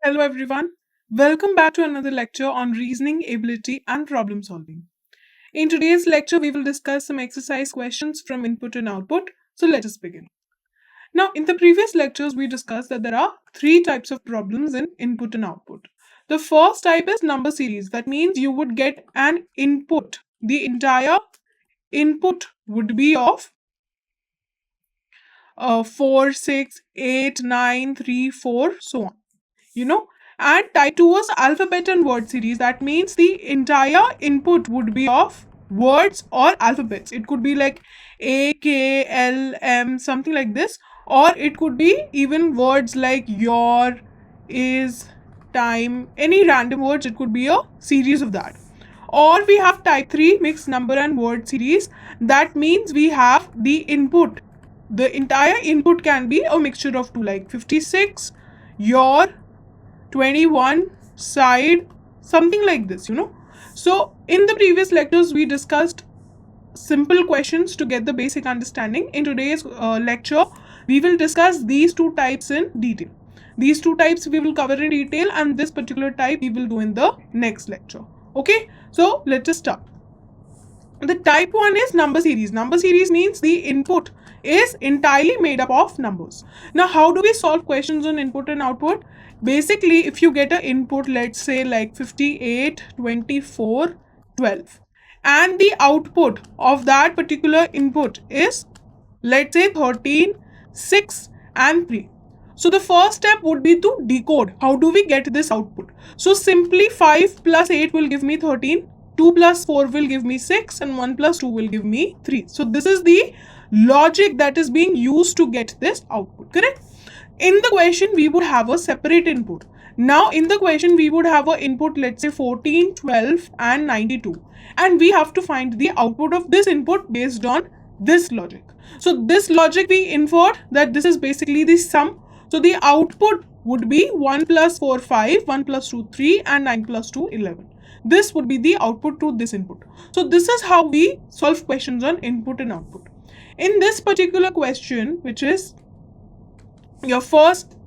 Hello, everyone. Welcome back to another lecture on reasoning, ability, and problem solving. In today's lecture, we will discuss some exercise questions from input and output. So, let us begin. Now, in the previous lectures, we discussed that there are three types of problems in input and output. The first type is number series. That means you would get an input. The entire input would be of 4, 6, 8, 9, 3, 4, so on. And type 2 was alphabet and word series. That means the entire input would be of words or alphabets. It could be like A, K, L, M, something like this, or it could be even words like your, is, time, any random words. It could be a series of that. Or we have type 3 mixed number and word series. That means we have the input. The entire input can be a mixture of two, like 56, your, 21, side, something like this. So in the previous lectures we discussed simple questions to get the basic understanding. In today's lecture we will discuss these two types in detail. These two types we will cover in detail, and this particular type we will do in the next lecture. Okay, so let us start. The type 1 is number series. Number series means the input is entirely made up of numbers. Now, how do we solve questions on input and output? Basically, if you get an input, let's say like 58, 24, 12, and the output of that particular input is, let's say, 13, 6, and 3. So the first step would be to decode. How do we get this output? So simply 5 plus 8 will give me 13. 2 plus 4 will give me 6, and 1 plus 2 will give me 3. So this is the logic that is being used to get this output, correct? In the question, we would have a separate input. Now, in the question, we would have an input, let's say 14, 12, and 92. And we have to find the output of this input based on this logic. So this logic we inferred that this is basically the sum. So the output would be 1 plus 4, 5, 1 plus 2, 3, and 9 plus 2, 11. This would be the output to this input. So this is how we solve questions on input and output. In this particular question, which is your first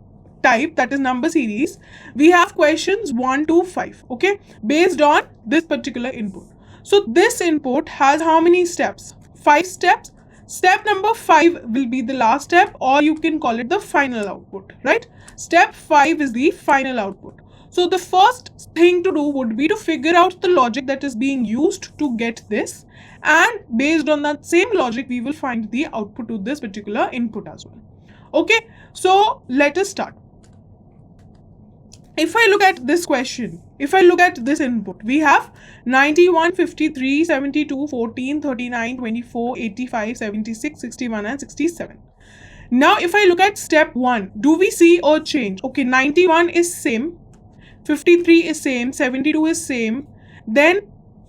type, that is number series, we have questions 1 to 5, okay, based on this particular input. So this input has how many steps? 5 steps. Step number 5 will be the last step, or you can call it the final output, right? Step 5 is the final output. So the first thing to do would be to figure out the logic that is being used to get this, and based on that same logic we will find the output to this particular input as well. Okay, so let us start. If I look at this question, if I look at this input, we have 91, 53, 72, 14, 39, 24, 85, 76, 61, and 67. Now, if I look at step 1, do we see a change? Okay, 91 is same, 53 is same, 72 is same, then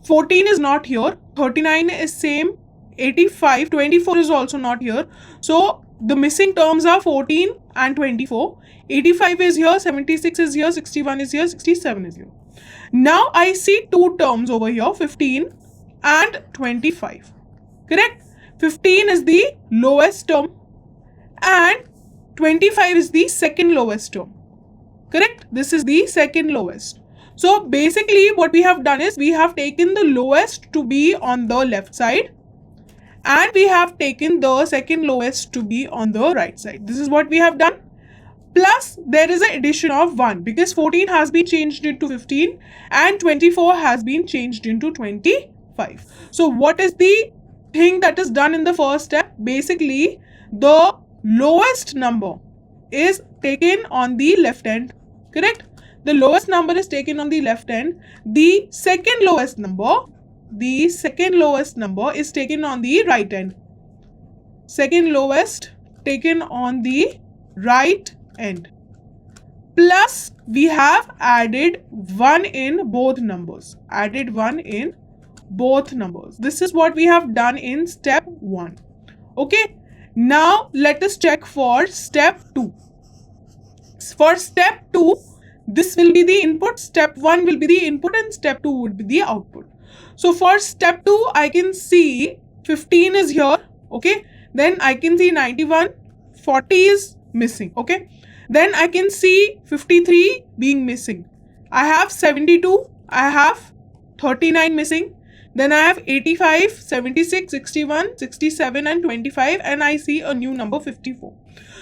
14 is not here, 39 is same, 85, 24 is also not here. So the missing terms are 14 and 24. 85 is here, 76 is here, 61 is here, 67 is here. Now I see two terms over here, 15 and 25. Correct? 15 is the lowest term and 25 is the second lowest term. Correct? This is the second lowest. So basically what we have done is we have taken the lowest to be on the left side, and we have taken the second lowest to be on the right side. This is what we have done. Plus there is an addition of 1 because 14 has been changed into 15 and 24 has been changed into 25. So what is the thing that is done in the first step? Basically the lowest number is taken on the left end, correct? The lowest number is taken on the left end. The second lowest number is taken on the right end. Second lowest taken on the right end. Plus we have added 1 in both numbers. This is what we have done in step 1. Okay. Now let us check for step 2. For step 2, this will be the input, step 1 will be the input, and step 2 would be the output. So for step 2, I can see 15 is here, okay. Then I can see 91, 40 is missing, okay. Then I can see 53 being missing. I have 72, I have 39 missing. Then I have 85, 76, 61, 67 and 25, and I see a new number 54.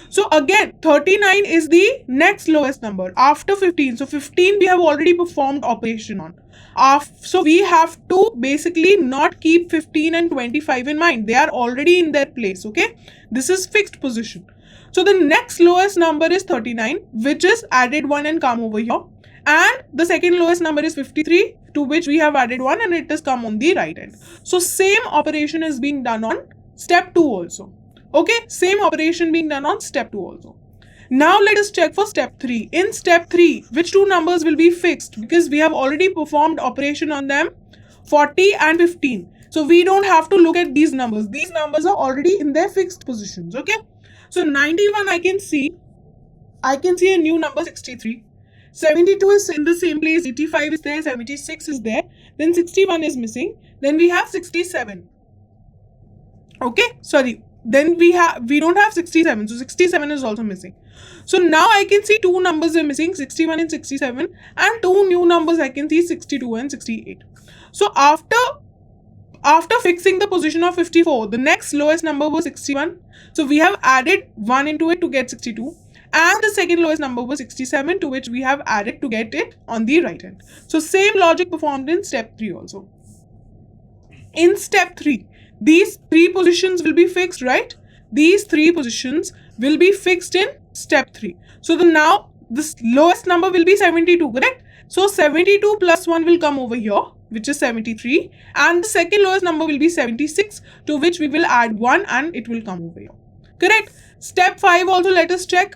So again, 39 is the next lowest number after 15. So 15 we have already performed operation on. So we have to basically not keep 15 and 25 in mind. They are already in their place, okay? This is fixed position. So the next lowest number is 39, which is added 1 and come over here. And the second lowest number is 53, to which we have added 1 and it has come on the right hand. So same operation is being done on step 2 also. Okay, same operation being done on step 2 also. Now let us check for step 3. In step 3, which two numbers will be fixed? Because we have already performed operation on them, 40 and 15. So we don't have to look at these numbers. These numbers are already in their fixed positions, okay? So 91 I can see a new number 63. 72 is in the same place, 85 is there, 76 is there, then 61 is missing, then we have 67. Okay, sorry. Then we don't have 67, so 67 is also missing. So now I can see two numbers are missing, 61 and 67, and two new numbers I can see, 62 and 68. So after fixing the position of 54, the next lowest number was 61. So we have added 1 into it to get 62. And the second lowest number was 67, to which we have added to get it on the right hand. So same logic performed in step 3 also. In step 3, these three positions will be fixed, right? These three positions will be fixed in step 3. So now this lowest number will be 72, correct? So 72 plus 1 will come over here, which is 73. And the second lowest number will be 76, to which we will add 1 and it will come over here. Correct? Step 5 also, let us check.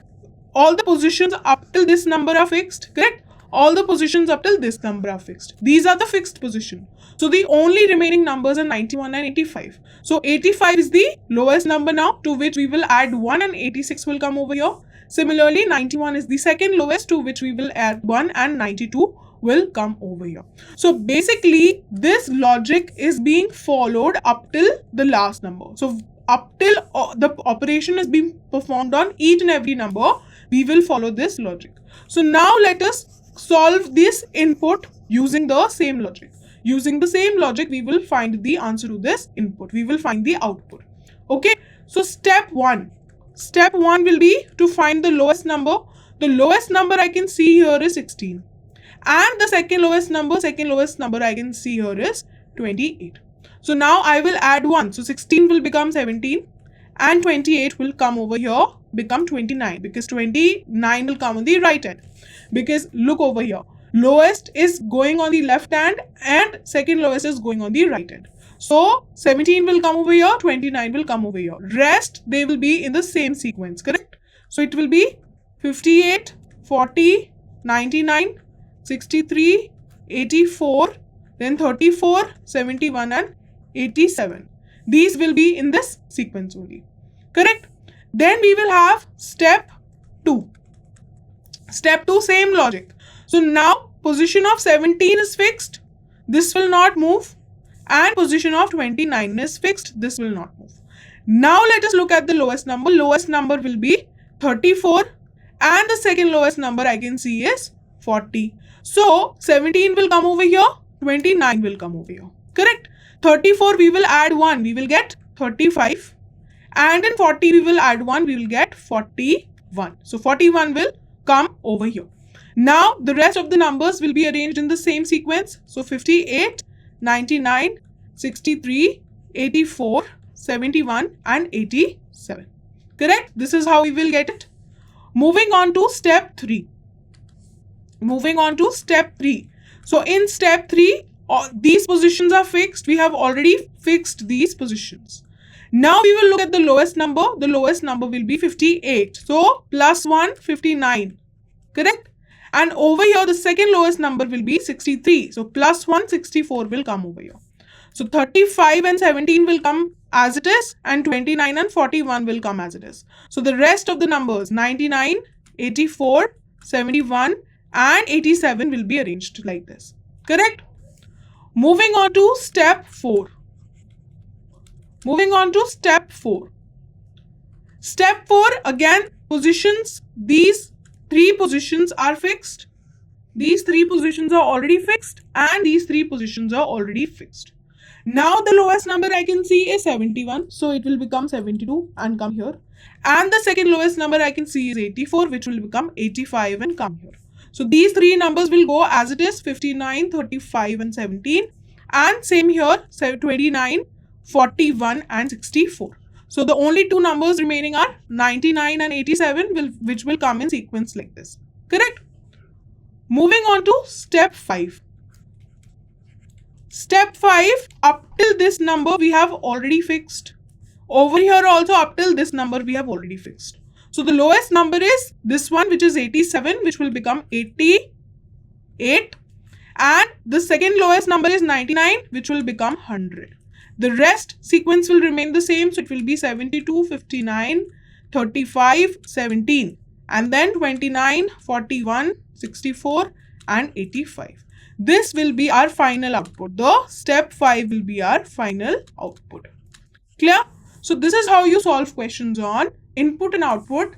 All the positions up till this number are fixed, correct? All the positions up till this number are fixed. These are the fixed position. So the only remaining numbers are 91 and 85. So 85 is the lowest number now, to which we will add 1 and 86 will come over here. Similarly, 91 is the second lowest, to which we will add 1 and 92 will come over here. So basically, this logic is being followed up till the last number. So up till the operation is being performed on each and every number, we will follow this logic. So now let us solve this input using the same logic. Using the same logic, we will find the answer to this input. We will find the output. Okay. So step 1. Step 1 will be to find the lowest number. The lowest number I can see here is 16. And the second lowest number I can see here is 28. So now I will add 1. So 16 will become 17. And 28 will come over here, become 29, because 29 will come on the right hand. Because look over here, lowest is going on the left hand and second lowest is going on the right hand. So 17 will come over here, 29 will come over here. Rest, they will be in the same sequence, correct? So it will be 58, 40, 99, 63, 84, then 34, 71 and 87. These will be in this sequence only. Correct? Then we will have step 2. Step 2, same logic. So now position of 17 is fixed. This will not move. And position of 29 is fixed. This will not move. Now let us look at the lowest number. Lowest number will be 34. And the second lowest number I can see is 40. So 17 will come over here. 29 will come over here. Correct? 34 we will add 1. We will get 35. And in 40 we will add 1. We will get 41. So 41 will come over here. Now the rest of the numbers will be arranged in the same sequence. So 58, 99, 63, 84, 71 and 87. Correct? This is how we will get it. Moving on to step 3. So in step 3, these positions are fixed. We have already fixed these positions. Now we will look at the lowest number. The lowest number will be 58. So plus 1, 59. Correct? And over here, the second lowest number will be 63. So plus 1, 64 will come over here. So 35 and 17 will come as it is, and 29 and 41 will come as it is. So the rest of the numbers 99, 84, 71 and 87 will be arranged like this. Correct? Moving on to step 4. Step 4, again, positions these 3 positions are fixed. These 3 positions are already fixed, and these 3 positions are already fixed. Now the lowest number I can see is 71, so it will become 72 and come here. And the second lowest number I can see is 84, which will become 85 and come here. So these 3 numbers will go as it is, 59, 35 and 17. And same here, 29, 41 and 64. So the only 2 numbers remaining are 99 and 87, which will come in sequence like this. Correct? Moving on to step 5. Step 5, up till this number we have already fixed. Over here also up till this number we have already fixed. So the lowest number is this one, which is 87, which will become 88. And the second lowest number is 99, which will become 100. The rest sequence will remain the same. So it will be 72, 59, 35, 17. And then 29, 41, 64 and 85. This will be our final output. The step 5 will be our final output. Clear? So this is how you solve questions on input and output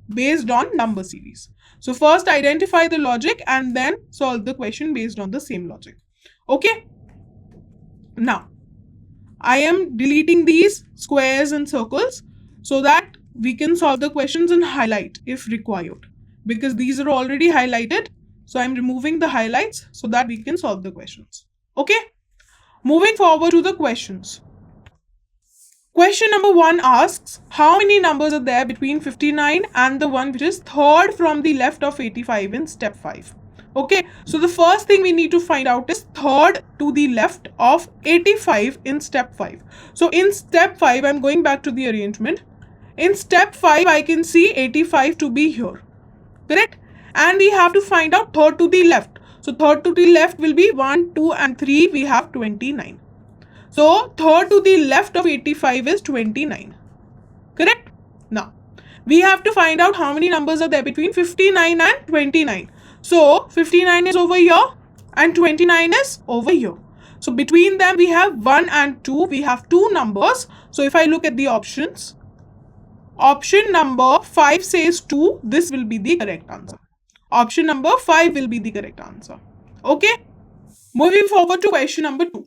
based on number series. So first identify the logic and then solve the question based on the same logic. Okay? Now, I am deleting these squares and circles so that we can solve the questions and highlight if required. Because these are already highlighted. So I'm removing the highlights so that we can solve the questions. Okay? Moving forward to the questions. Question number 1 asks, how many numbers are there between 59 and the one which is third from the left of 85 in step 5? Okay, so the first thing we need to find out is third to the left of 85 in step 5. So in step 5, I'm going back to the arrangement. In step 5, I can see 85 to be here. Correct? And we have to find out third to the left. So third to the left will be 1, 2 and 3. We have 29. So third to the left of 85 is 29. Correct? Now, we have to find out how many numbers are there between 59 and 29. So 59 is over here and 29 is over here. So between them we have 1 and 2. We have 2 numbers. So if I look at the options, option number 5 says 2. This will be the correct answer. Option number 5 will be the correct answer. Okay? Moving forward to question number 2.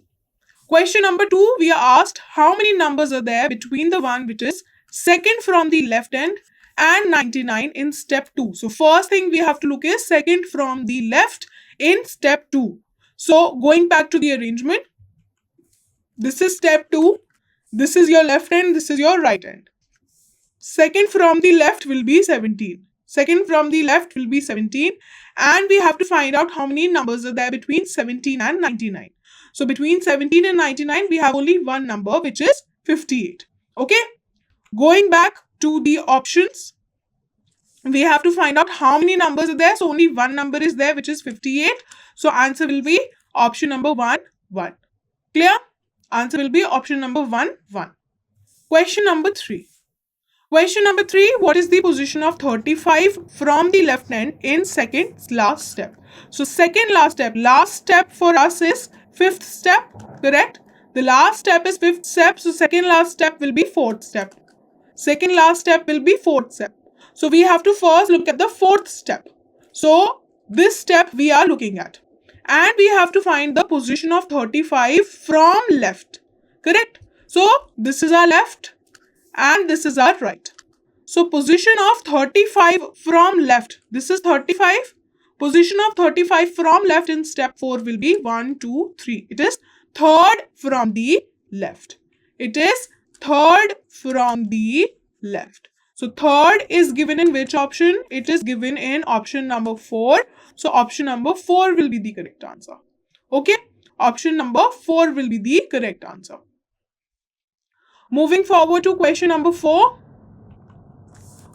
Question number 2, we are asked how many numbers are there between the one which is second from the left end and 99 in step 2. So first thing we have to look is second from the left in step 2. So going back to the arrangement, this is step 2. This is your left end, this is your right end. Second from the left will be 17. Second from the left will be 17. And we have to find out how many numbers are there between 17 and 99. So between 17 and 99, we have only one number, which is 58. Okay? Going back to the options, we have to find out how many numbers are there. So only one number is there, which is 58. So answer will be option number 1, 1. Clear? Answer will be option number 1, 1. Question number 3. Question number 3, what is the position of 35 from the left end in second last step? So second last step for us is 5th step, correct? The last step is 5th step, so second last step will be 4th step. Second last step will be 4th step. So we have to first look at the 4th step. So this step we are looking at. And we have to find the position of 35 from left, correct? So this is our left and this is our right. So position of 35 from left, this is 35. Position of 35 from left in step 4 will be 1, 2, 3. It is third from the left. It is third from the left. So third is given in which option? It is given in option number 4. So option number 4 will be the correct answer. Okay? Option number 4 will be the correct answer. Moving forward to question number 4.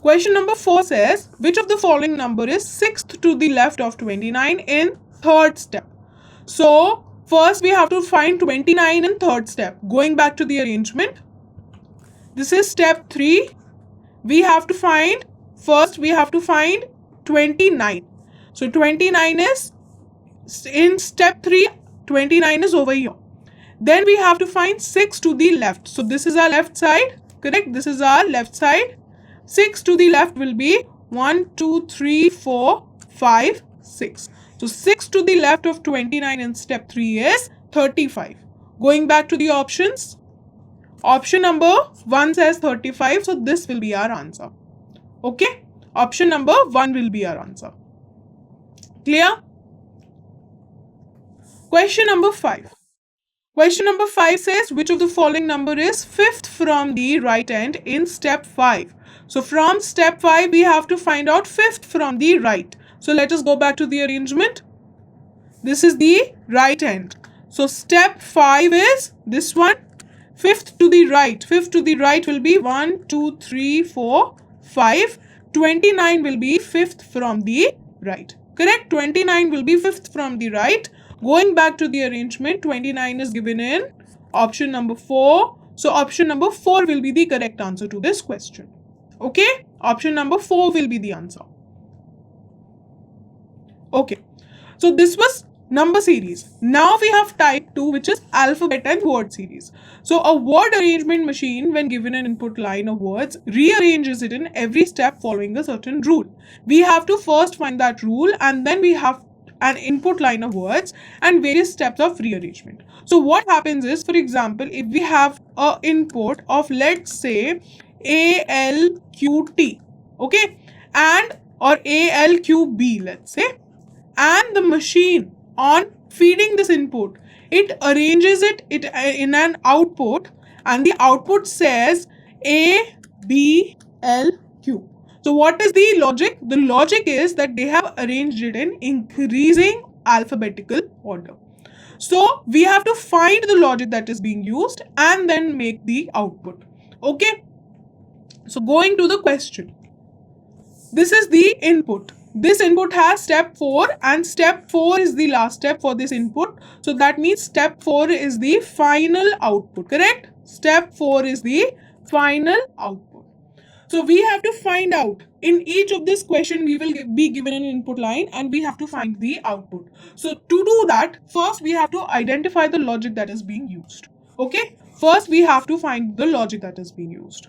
Question number 4 says, which of the following number is 6th to the left of 29 in third step? So, first we have to find 29 in third step. Going back to the arrangement, this is step 3. We have to find, first we have to find 29. So, 29 is in step 3, 29 is over here. Then we have to find 6 to the left. So, this is our left side, correct? This is our left side. 6 to the left will be 1, 2, 3, 4, 5, 6. So 6 to the left of 29 in step 3 is 35. Going back to the options. Option number 1 says 35. So this will be our answer. Okay. Option number 1 will be our answer. Clear? Question number 5. Question number 5 says, which of the following number is fifth from the right end in step 5? So from step 5, we have to find out fifth from the right. So let us go back to the arrangement. This is the right end. So step 5 is this one. Fifth to the right. Fifth to the right will be 1, 2, 3, 4, 5. 29 will be fifth from the right. Correct? 29 will be fifth from the right. Going back to the arrangement, 29 is given in option number 4. So option number 4 will be the correct answer to this question. Okay? Option number 4 will be the answer. Okay. So this was number series. Now we have type 2, which is alphabet and word series. So a word arrangement machine, when given an input line of words, rearranges it in every step following a certain rule. We have to first find that rule, and then we have an input line of words and various steps of rearrangement. So what happens is, for example, if we have a input of, let's say, ALQT, okay, and or ALQB, let's say, and the machine on feeding this input, it arranges it in an output, and the output says A, B, L, Q. So what is the logic? The logic is that they have arranged it in increasing alphabetical order. So we have to find the logic that is being used and then make the output. Okay. So going to the question. This is the input. This input has step 4, and step 4 is the last step for this input. So that means step 4 is the final output, correct? Step 4 is the final output. So we have to find out, in each of this question we will be given an input line and we have to find the output. So to do that, first we have to identify the logic that is being used. Okay? First we have to find the logic that is being used.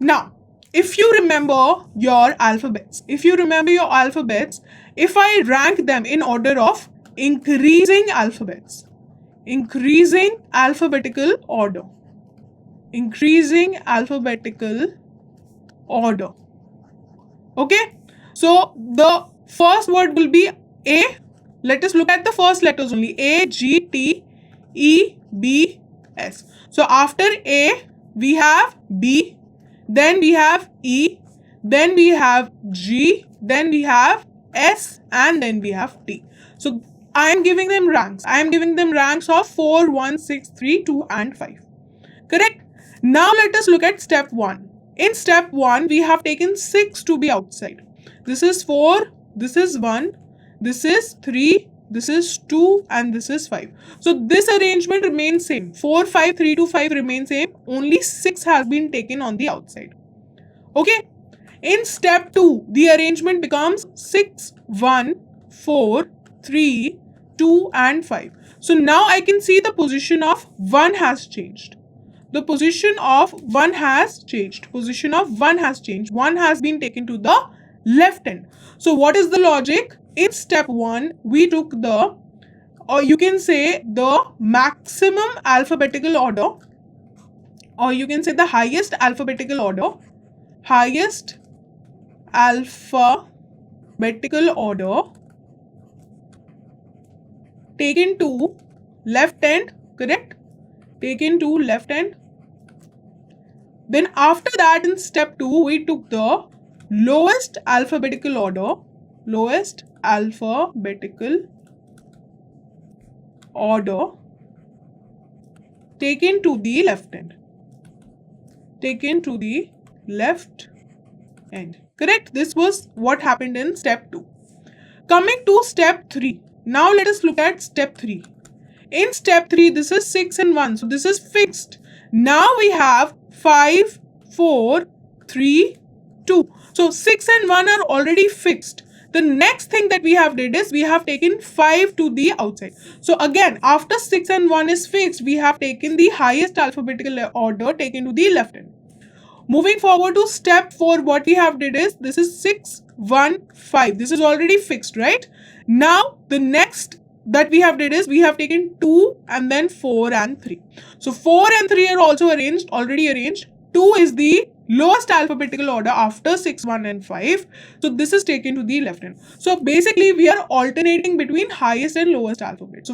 Now, if you remember your alphabets, if I rank them in order of increasing alphabets, increasing alphabetical order, okay? So the first word will be A. Let us look at the first letters only. A, G, T, E, B, S. So after A, we have B. Then we have E, then we have G, then we have S, and then we have T. So I am giving them ranks. I am giving them ranks of 4, 1, 6, 3, 2, and 5. Correct? Now let us look at step 1. In step 1, we have taken 6 to be outside. This is 4, this is 1, this is 3, this is 2, and this is 5. So this arrangement remains same. 4, 5, 3, 2, 5 remains same. Only 6 has been taken on the outside. Okay. In step 2, the arrangement becomes 6, 1, 4, 3, 2, and 5. So now I can see the position of 1 has changed. The position of 1 has changed. Position of 1 has changed. 1 has been taken to the left end. So what is the logic? In step 1, we took the, or you can say the maximum alphabetical order, or you can say the highest alphabetical order, taken to left end, correct? Taken to left end. Then after that, in step 2, we took the lowest alphabetical order, taken to the left end. Correct? This was what happened in step 2. Coming to step 3. Now let us look at step 3. In step 3, this is 6 and 1. So this is fixed. Now we have 5, 4, 3, 2. So 6 and 1 are already fixed. The next thing that we have did is we have taken 5 to the outside. So again, after 6 and 1 is fixed, we have taken the highest alphabetical order taken to the left end. Moving forward to step 4, what we have did is, this is 6, 1, 5. This is already fixed, right? Now, the next that we have did is, we have taken 2 and then 4 and 3. So 4 and 3 are also arranged, already arranged. 2 is the lowest alphabetical order after 6, 1 and 5. So this is taken to the left hand. So basically we are alternating between highest and lowest alphabet. So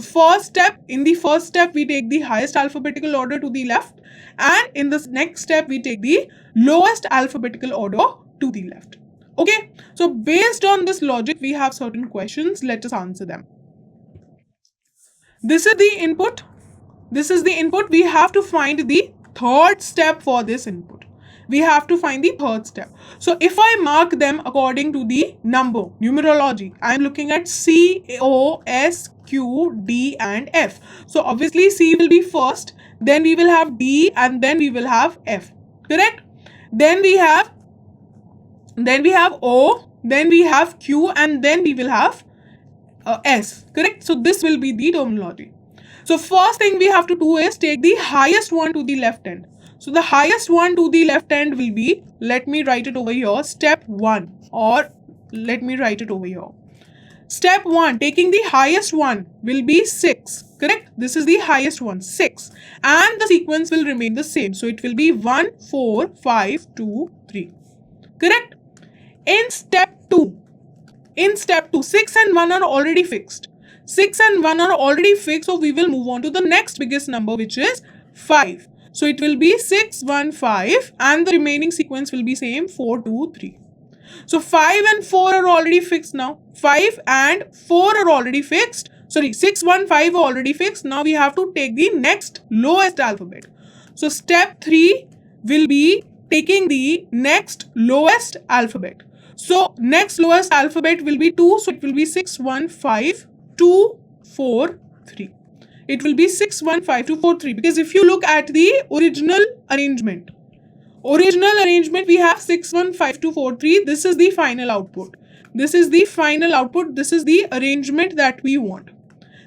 in the first step we take the highest alphabetical order to the left, and in the next step we take the lowest alphabetical order to the left. Okay, so based on this logic we have certain questions. Let us answer them. This is the input. This is the input. We have to find the third step for this input. We have to find the third step. So if I mark them according to the number, numerology, I am looking at C, O, S, Q, D and F. So obviously C will be first, then we will have D, and then we will have F. Correct? Then we have O, then we have Q, and then we will have S. Correct? So this will be the terminology. So first thing we have to do is take the highest one to the left hand. So the highest one to the left hand will be, let me write it over here, step 1, or let me write it over here. Step 1, taking the highest one will be 6. Correct? This is the highest one, 6. And the sequence will remain the same. So it will be 1, 4, 5, 2, 3. Correct? In step 2, 6 and 1 are already fixed. 6 and 1 are already fixed, so we will move on to the next biggest number, which is 5. So it will be 6, 1, 5, and the remaining sequence will be same, 4, 2, 3. So 5 and 4 are already fixed now. 5 and 4 are already fixed. Sorry, 6, 1, 5 are already fixed. Now we have to take the next lowest alphabet. So step 3 will be taking the next lowest alphabet. So next lowest alphabet will be 2. So it will be 6, 1, 5, 2, 4, 3. It will be 6, 1, 5, 2, 4, 3. Because if you look at the original arrangement, we have 6, 1, 5, 2, 4, 3. This is the final output. This is the final output. This is the arrangement that we want.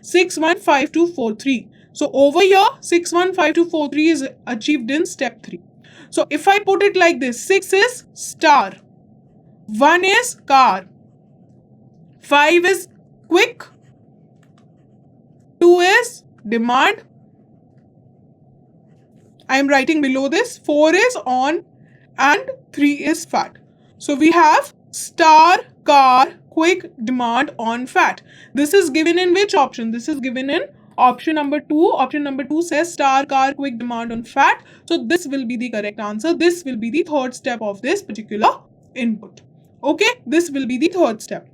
6, 1, 5, 2, 4, 3. So over here, 6, 1, 5, 2, 4, 3 is achieved in step 3. So if I put it like this, 6 is star, 1 is car, 5 is quick, 2 is demand. I am writing below this, 4 is on, and 3 is fat. So we have star, car, quick, demand, on, fat. This is given in which option? This is given in option number 2. Option number 2 says star, car, quick, demand, on, fat. So this will be the correct answer. This will be the third step of this particular input. Okay, this will be the third step.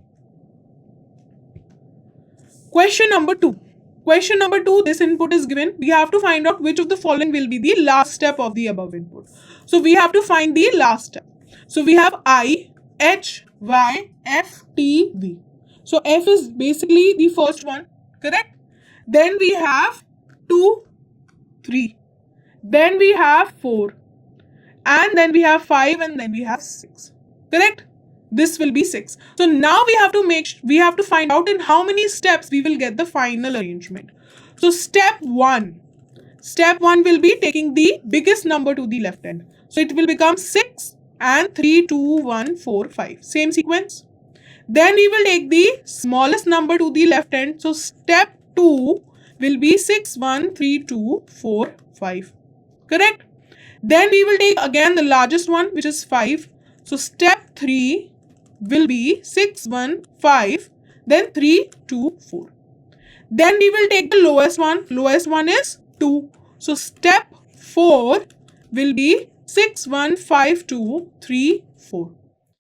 Question number 2. Question number 2, this input is given. We have to find out which of the following will be the last step of the above input. So we have to find the last step. So we have I, H, Y, F, T, V. So F is basically the first one, correct? Then we have 2, 3. Then we have 4. And then we have 5, and then we have 6. Correct? This will be 6. So now we have to find out in how many steps we will get the final arrangement. So step 1 will be taking the biggest number to the left hand. So it will become 6 and 3, 2, 1, 4, 5. Same sequence. Then we will take the smallest number to the left hand. So step 2 will be 6, 1, 3, 2, 4, 5. Correct? Then we will take again the largest one, which is 5. So step 3 will be 6, 1, 5, then 3, 2, 4. Then we will take the lowest one. Lowest one is 2. So step 4 will be 6, 1, 5, 2, 3, 4.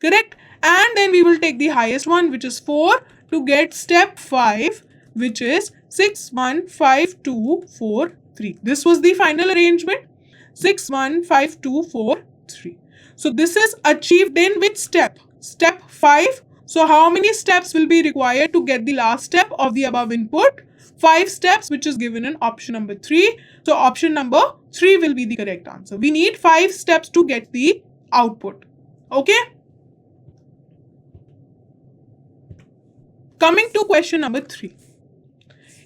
Correct? And then we will take the highest one, which is 4, to get step 5, which is 6, 1, 5, 2, 4, 3. This was the final arrangement. 6, 1, 5, 2, 4, 3. So this is achieved in which step? Step 5. So how many steps will be required to get the last step of the above input? 5 steps, which is given in option number 3. So option number 3 will be the correct answer. We need 5 steps to get the output. Okay? Coming to question number 3.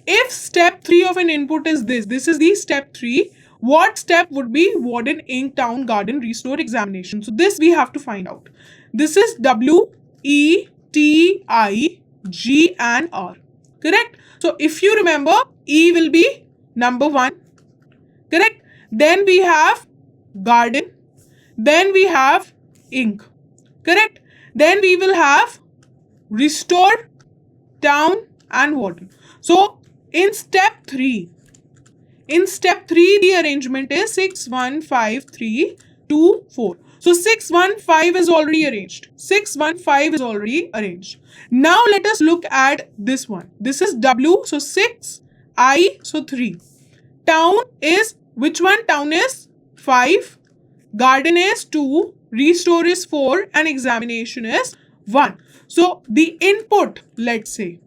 If step 3 of an input is this is the step 3. What step would be Warden, Ink, Town, Garden, Restore, Examination? So this we have to find out. This is W, E, T, I, G and R. Correct? So if you remember, E will be number 1. Correct? Then we have garden. Then we have ink. Correct? Then we will have restore, town and warden. So in step 3, the arrangement is 6, 1, 5, 3, 2, 4. So 6, 1, 5 is already arranged. 6, 1, 5 is already arranged. Now let us look at this one. This is W, so 6, I, so 3. Town is, which one? Town is 5, garden is 2, restore is 4 and examination is 1. So the input, let's say,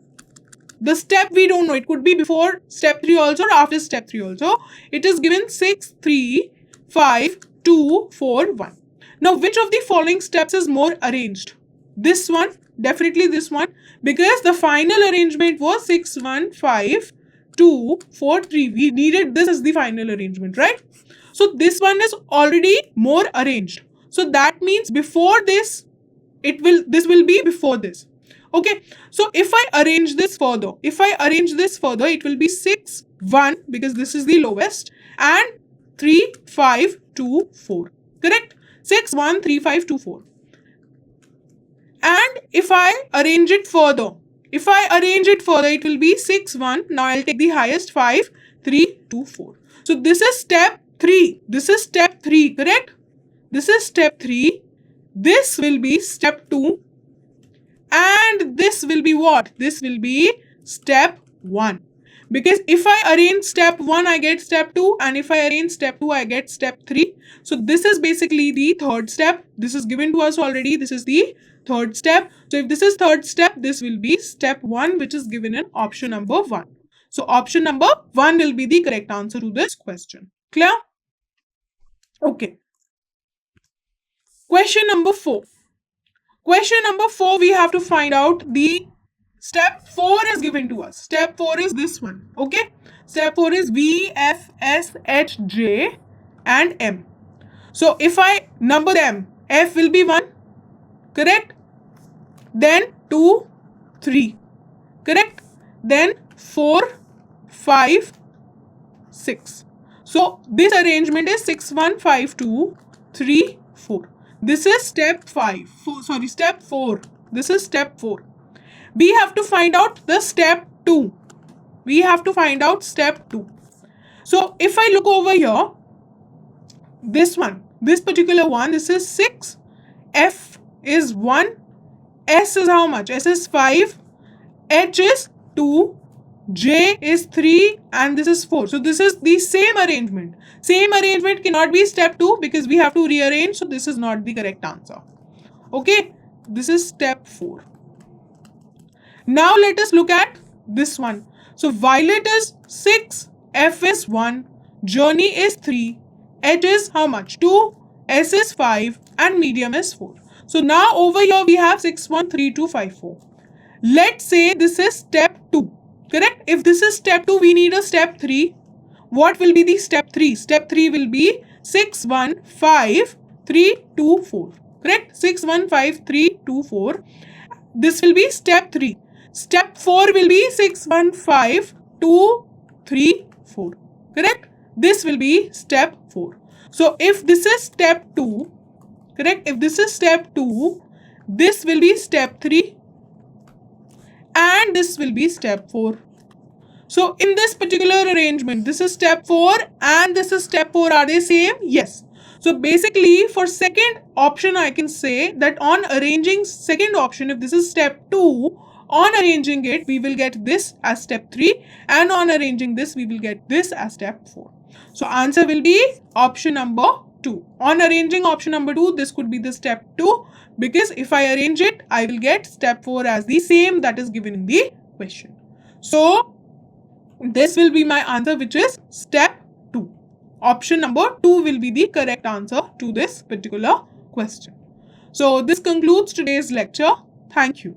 the step we don't know, it could be before step 3 also or after step 3 also. It is given 6, 3, 5, 2, 4, 1. Now which of the following steps is more arranged? This one, definitely this one, because the final arrangement was 6, 1, 5, 2, 4, 3. We needed this as the final arrangement, right? So this one is already more arranged. So that means before this, this will be before this. Okay, so if I arrange this further, it will be 6, 1 because this is the lowest and 3, 5, 2, 4. Correct? 6, 1, 3, 5, 2, 4. And if I arrange it further, it will be 6, 1. Now I'll take the highest 5, 3, 2, 4. So this is step 3. Correct? This is step 3. This will be step 2. And this will be what? This will be step 1. Because if I arrange step 1, I get step 2. And if I arrange step 2, I get step 3. So this is basically the third step. This is given to us already. This is the third step. So if this is third step, this will be step 1, which is given in option number 1. So option number 1 will be the correct answer to this question. Clear? Okay. Question number 4. Question number 4, we have to find out the step 4 is given to us. Step 4 is this one. Okay. Step 4 is V, F, S, H, J and M. So if I number them, F will be 1. Correct? Then 2, 3. Correct? Then 4, 5, 6. So this arrangement is 6, 1, 5, 2, 3, 4. This is step 4. This is step 4. We have to find out the step 2. So if I look over here, this particular one, this is 6. F is 1. S is how much? S is 5. H is 2. J is 3 and this is 4. So this is the same arrangement. Same arrangement cannot be step 2 because we have to rearrange. So this is not the correct answer. Okay. This is step 4. Now let us look at this one. So violet is 6. F is 1. Journey is 3. H is how much? 2. S is 5 and medium is 4. So now over here we have 6, 1, 3, 2, 5, 4. Let's say this is step 2. Correct? If this is step 2, we need a step 3. What will be the step 3? Step 3 will be 6, 1, 5, 3, 2, 4. Correct? 6, 1, 5, 3, 2, 4. This will be step 3. Step 4 will be 6, 1, 5, 2, 3, 4. Correct? This will be step 4. So if this is step 2, correct? If this is step 2, this will be step 3. And this will be step 4. So in this particular arrangement, this is step 4 and this is step 4. Are they same? Yes. So basically for second option, I can say that on arranging second option, if this is step 2, on arranging it, we will get this as step 3 and on arranging this, we will get this as step 4. So answer will be option number 2. On arranging option number 2, this could be the step 2 because if I arrange it, I will get step 4 as the same that is given in the question. So this will be my answer, which is step 2. Option number 2 will be the correct answer to this particular question. So this concludes today's lecture. Thank you.